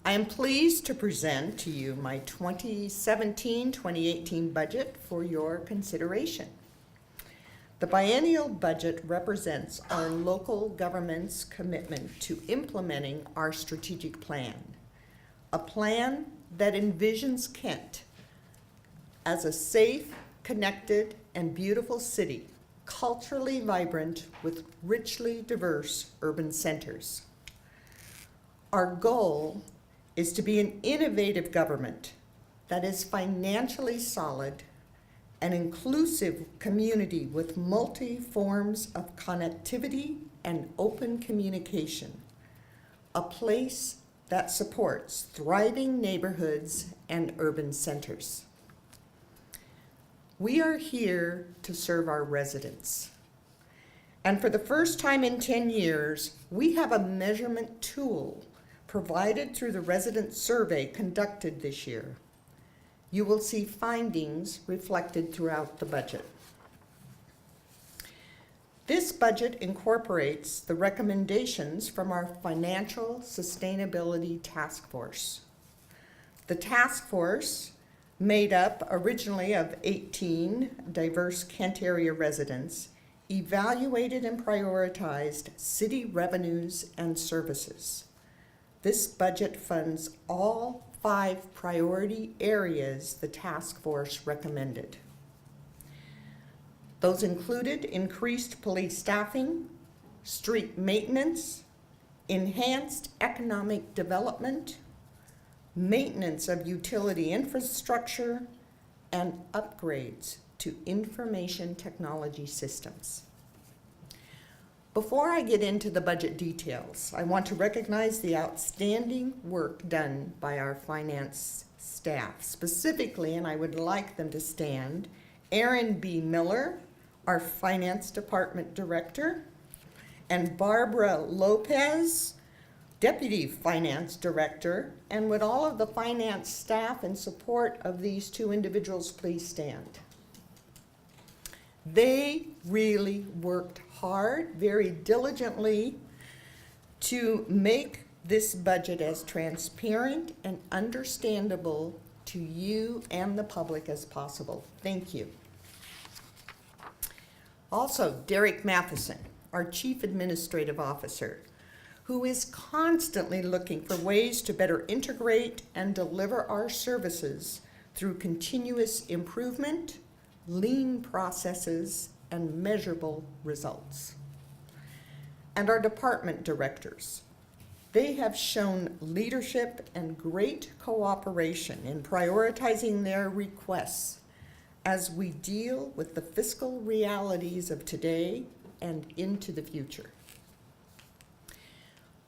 I am pleased to present to you my 2017-2018 budget for your consideration. The biennial budget represents our local government's commitment to implementing our strategic plan, a plan that envisions Kent as a safe, connected, and beautiful city, culturally vibrant with richly diverse urban centers. Our goal is to be an innovative government that is financially solid, an inclusive community with multi forms of connectivity and open communication, a place that supports thriving neighborhoods and urban centers. We are here to serve our residents. And for the first time in 10 years, we have a measurement tool provided through the resident survey conducted this year. You will see findings reflected throughout the budget. This budget incorporates the recommendations from our Financial Sustainability Task Force. The task force, made up originally of 18 diverse Kent area residents, evaluated and prioritized city revenues and services. This budget funds all 5 priority areas the task force recommended. Those included increased police staffing, street maintenance, enhanced economic development, maintenance of utility infrastructure, and upgrades to information technology systems. Before I get into the budget details, I want to recognize the outstanding work done by our finance staff. Specifically, and I would like them to stand, Aaron B. Miller, our Finance Department Director, and Barbara Lopez, Deputy Finance Director, and would all of the finance staff in support of these 2 individuals please stand. They really worked hard, very diligently, to make this budget as transparent and understandable to you and the public as possible. Thank you. Also, Derek Matheson, our Chief Administrative Officer, who is constantly looking for ways to better integrate and deliver our services through continuous improvement, lean processes, and measurable results. And our department directors. They have shown leadership and great cooperation in prioritizing their requests as we deal with the fiscal realities of today and into the future.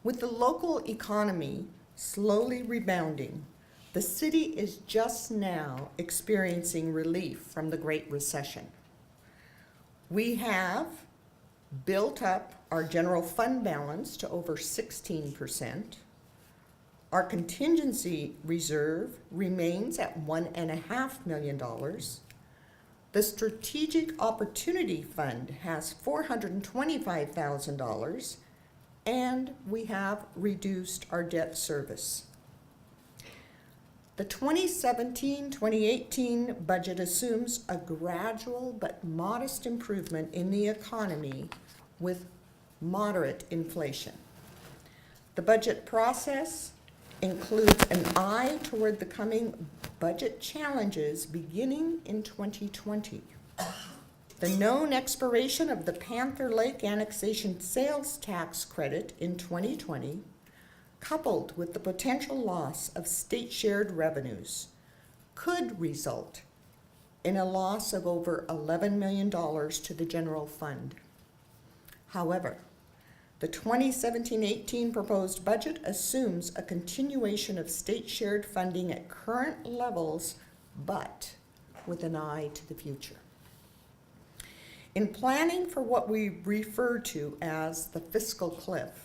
With the local economy slowly rebounding, the city is just now experiencing relief from the Great Recession. We have built up our general fund balance to over 16%. Our contingency reserve remains at $1.5 million. The Strategic Opportunity Fund has $425,000, and we have reduced our debt service. The 2017-2018 budget assumes a gradual but modest improvement in the economy with moderate inflation. The budget process includes an eye toward the coming budget challenges beginning in 2020. The known expiration of the Panther Lake Annexation Sales Tax Credit in 2020, coupled with the potential loss of state-shared revenues, could result in a loss of over $11 million to the general fund. However, the 2017-18 proposed budget assumes a continuation of state-shared funding at current levels, but with an eye to the future. In planning for what we refer to as the fiscal cliff,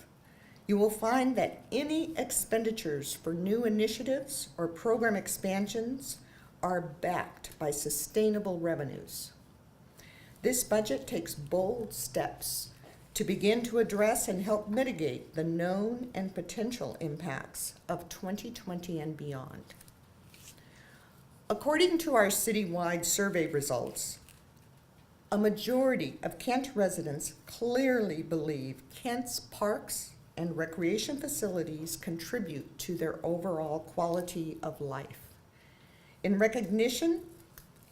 you will find that any expenditures for new initiatives or program expansions are backed by sustainable revenues. This budget takes bold steps to begin to address and help mitigate the known and potential impacts of 2020 and beyond. According to our citywide survey results, a majority of Kent residents clearly believe Kent's parks and recreation facilities contribute to their overall quality of life. In recognition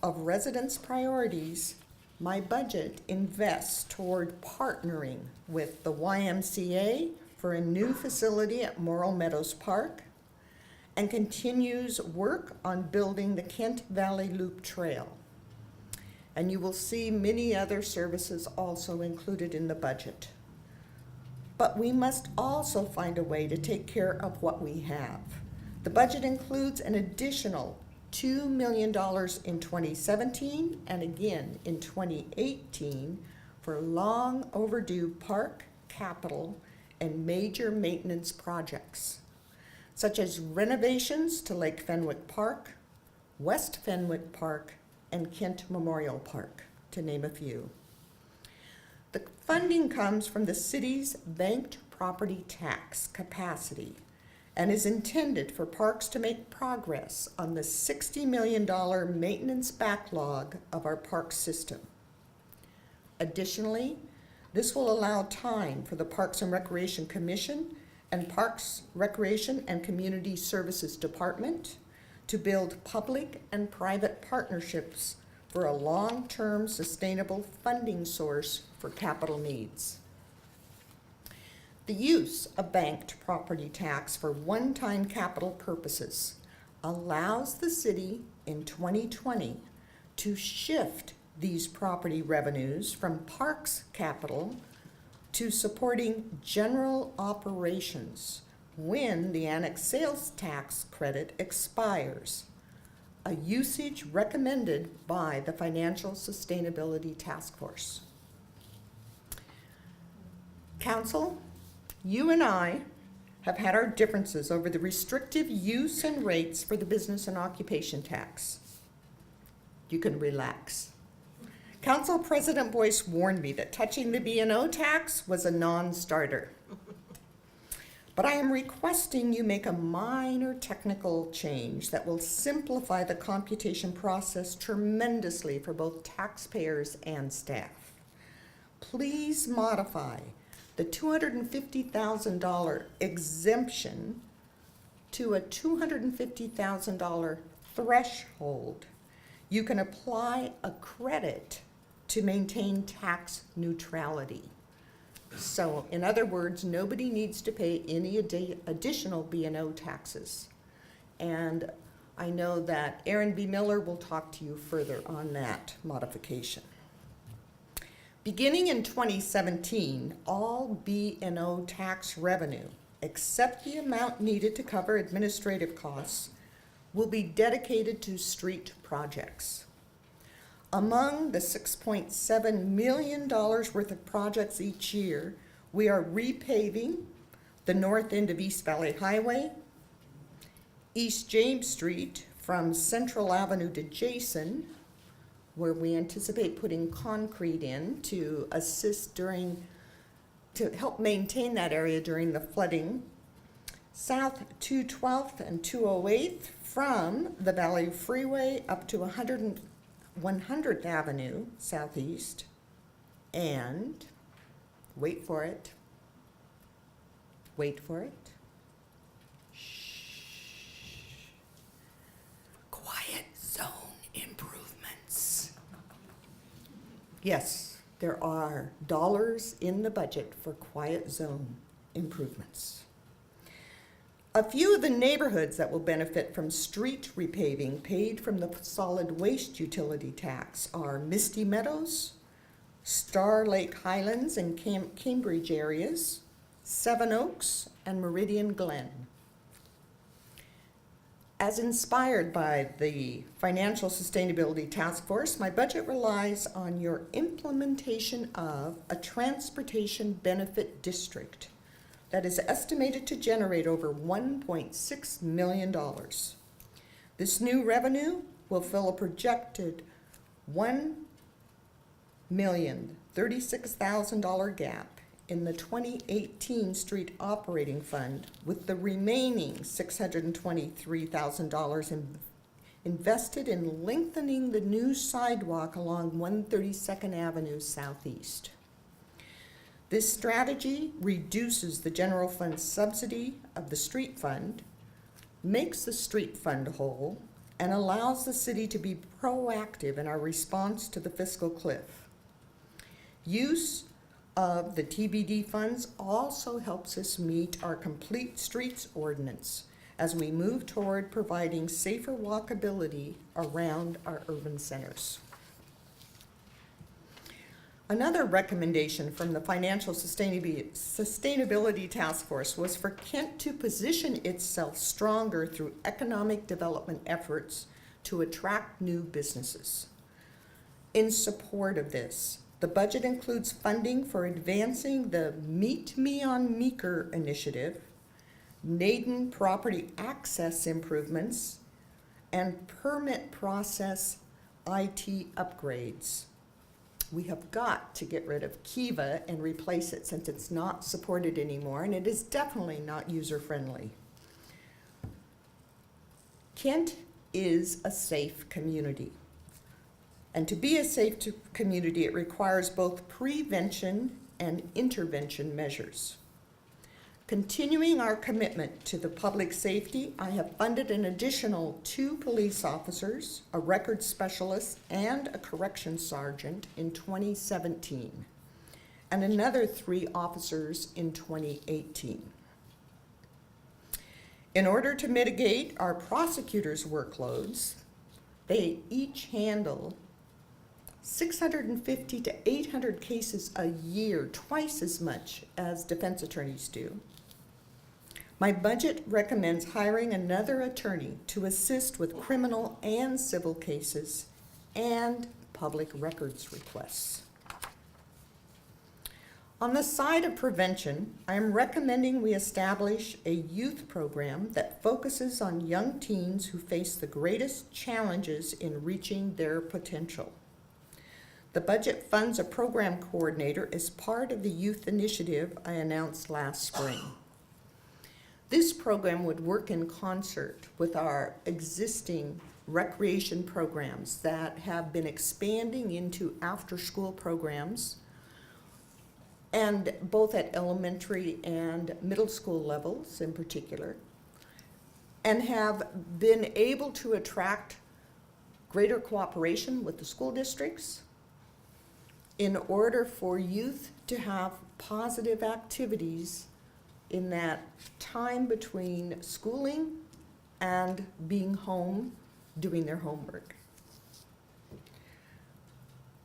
of residents' priorities, my budget invests toward partnering with the YMCA for a new facility at Morrill Meadows Park and continues work on building the Kent Valley Loop Trail. And you will see many other services also included in the budget. But we must also find a way to take care of what we have. The budget includes an additional $2 million in 2017 and again in 2018 for long overdue park, capital, and major maintenance projects, such as renovations to Lake Fenwick Park, West Fenwick Park, and Kent Memorial Park, to name a few. The funding comes from the city's banked property tax capacity and is intended for parks to make progress on the $60 million maintenance backlog of our park system. Additionally, this will allow time for the Parks and Recreation Commission and Parks, Recreation, and Community Services Department to build public and private partnerships for a long-term sustainable funding source for capital needs. The use of banked property tax for one-time capital purposes allows the city in 2020 to shift these property revenues from parks capital to supporting general operations when the annex sales tax credit expires, a usage recommended by the Financial Sustainability Task Force. Council, you and I have had our differences over the restrictive use and rates for the business and occupation tax. You can relax. Council President Boyce warned me that touching the B&O tax was a non-starter. But I am requesting you make a minor technical change that will simplify the computation process tremendously for both taxpayers and staff. Please modify the $250,000 exemption to a $250,000 threshold. You can apply a credit to maintain tax neutrality. So, in other words, nobody needs to pay any additional B&O taxes. And I know that Aaron B. Miller will talk to you further on that modification. Beginning in 2017, all B&O tax revenue, except the amount needed to cover administrative costs, will be dedicated to street projects. Among the $6.7 million worth of projects each year, we are repaving the north end of East Valley Highway, East James Street from Central Avenue to Jason, where we anticipate putting concrete in to assist to help maintain that area during the flooding. South 212th and 208th from the Valley Freeway up to 100th Avenue Southeast, and wait for it, quiet zone improvements. Yes, there are dollars in the budget for quiet zone improvements. A few of the neighborhoods that will benefit from street repaving paid from the solid waste utility tax are Misty Meadows, Star Lake Highlands and Cambridge areas, Seven Oaks, and Meridian Glen. As inspired by the Financial Sustainability Task Force, my budget relies on your implementation of a transportation benefit district that is estimated to generate over $1.6 million. This new revenue will fill a projected $1,036,000 gap in the 2018 street operating fund, with the remaining $623,000 invested in lengthening the new sidewalk along 132nd Avenue Southeast. This strategy reduces the general fund subsidy of the street fund, makes the street fund whole, and allows the city to be proactive in our response to the fiscal cliff. Use of the TBD funds also helps us meet our complete streets ordinance as we move toward providing safer walkability around our urban centers. Another recommendation from the Financial Sustainability Task Force was for Kent to position itself stronger through economic development efforts to attract new businesses. In support of this, the budget includes funding for advancing the Meet Me on Meeker initiative, Naden property access improvements, and permit process IT upgrades. We have got to get rid of Kiva and replace it since it's not supported anymore, and it is definitely not user-friendly. Kent is a safe community. And to be a safe community, it requires both prevention and intervention measures. Continuing our commitment to the public safety, I have funded an additional 2 police officers, a records specialist, and a corrections sergeant in 2017, and another 3 officers in 2018. In order to mitigate our prosecutors' workloads, they each handle 650 to 800 cases a year, twice as much as defense attorneys do. My budget recommends hiring another attorney to assist with criminal and civil cases and public records requests. On the side of prevention, I am recommending we establish a youth program that focuses on young teens who face the greatest challenges in reaching their potential. The budget funds a program coordinator as part of the youth initiative I announced last spring. This program would work in concert with our existing recreation programs that have been expanding into after-school programs, and both at elementary and middle school levels in particular, and have been able to attract greater cooperation with the school districts in order for youth to have positive activities in that time between schooling and being home doing their homework.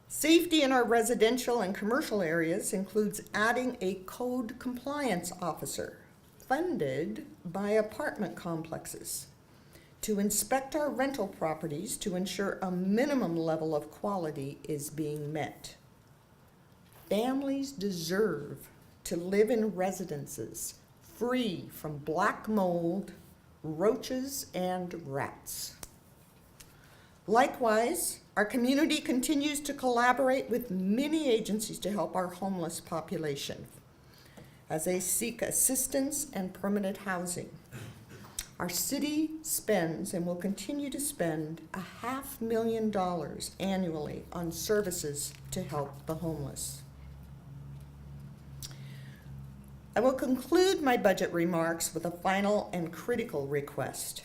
Safety in our residential and commercial areas includes adding a code compliance officer funded by apartment complexes to inspect our rental properties to ensure a minimum level of quality is being met. Families deserve to live in residences free from black mold, roaches, and rats. Likewise, our community continues to collaborate with many agencies to help our homeless population as they seek assistance and permanent housing. Our city spends and will continue to spend $500,000 annually on services to help the homeless. I will conclude my budget remarks with a final and critical request.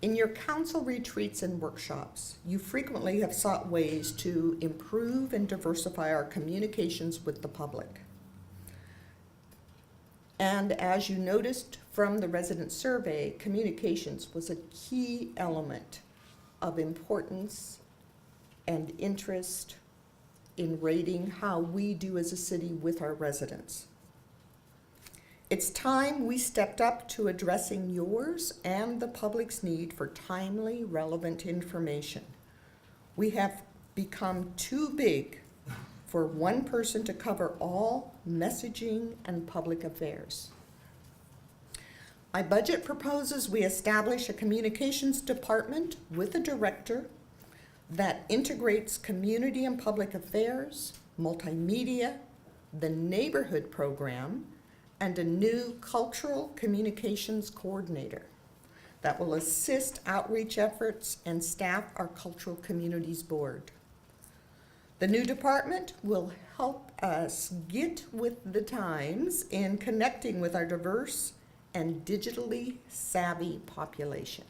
In your council retreats and workshops, you frequently have sought ways to improve and diversify our communications with the public. And as you noticed from the resident survey, communications was a key element of importance and interest in rating how we do as a city with our residents. It's time we stepped up to addressing yours and the public's need for timely, relevant information. We have become too big for one person to cover all messaging and public affairs. My budget proposes we establish a communications department with a director that integrates community and public affairs, multimedia, the neighborhood program, and a new cultural communications coordinator that will assist outreach efforts and staff our Cultural Communities Board. The new department will help us get with the times in connecting with our diverse and digitally savvy population.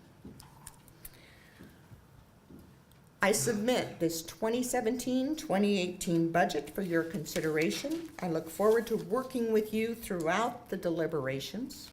I submit this 2017-2018 budget for your consideration. I look forward to working with you throughout the deliberations.